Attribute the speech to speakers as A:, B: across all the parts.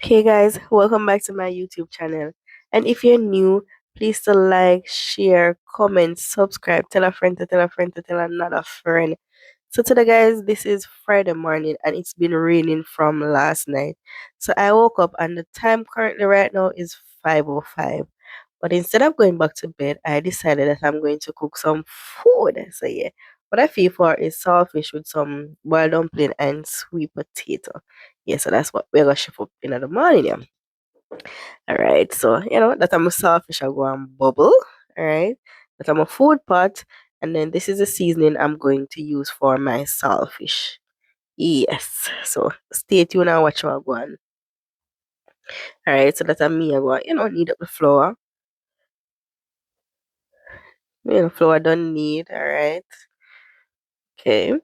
A: Hey guys, welcome back to my YouTube channel. And if you're new, please to like, share, comment, subscribe, tell a friend to tell a friend to tell another friend. So today guys, this is Friday morning and it's been raining from last night. So I woke up and the time currently right now is 5:05. But instead of going back to bed, I decided that I'm going to cook some food. So yeah, what I feel for is saltfish with some boiled dumpling and sweet potato. Yeah, so that's what we're gonna shift up in the morning. Yeah. All right. So that I'm a saltfish. I go and bubble. All right. That I'm a food pot, and then this is the seasoning I'm going to use for my saltfish. Yes. So stay tuned and watch what I go on. All right. So that I'm me. I go. Knead up the flour. Flour don't need. All right. Okay.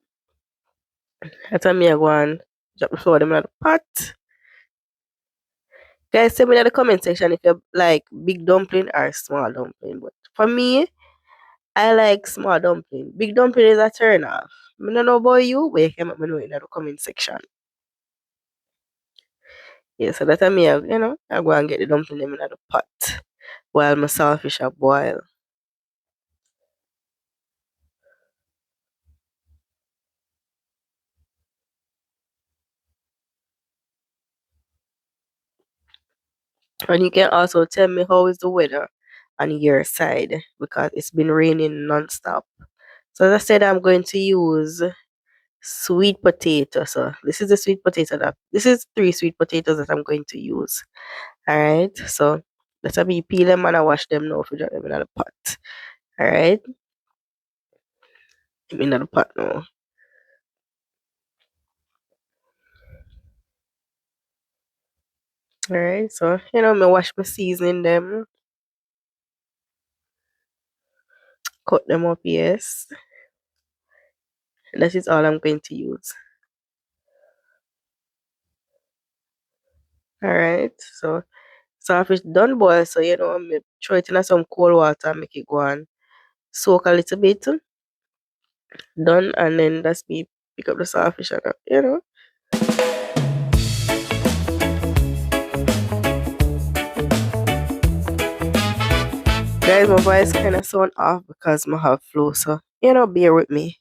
A: That's me I go and drop the flour them in the pot. Guys, tell me in the comment section if you like big dumpling or small dumpling. But for me, I like small dumpling. Big dumpling is a turn off. I don't know about you, but you can let me know in the comment section. Yeah, so that's me, I go and get the dumpling them in the pot while my saltfish are boil. And you can also tell me how is the weather on your side because it's been raining non-stop. So as I said, I'm going to use sweet potato. So this is the sweet potato that this is 3 sweet potatoes that I'm going to use. Alright. So let me peel them and I wash them now if you drop them in the pot. Alright. I'm in the pot now. Alright, so me wash my seasoning them, cut them up, yes. That is all I'm going to use. Alright, so saltfish done boil, so me throw it in some cold water and make it go and soak a little bit. Done, and then that's me pick up the saltfish and Guys, my voice kinda sound off because I have flu, so bear with me.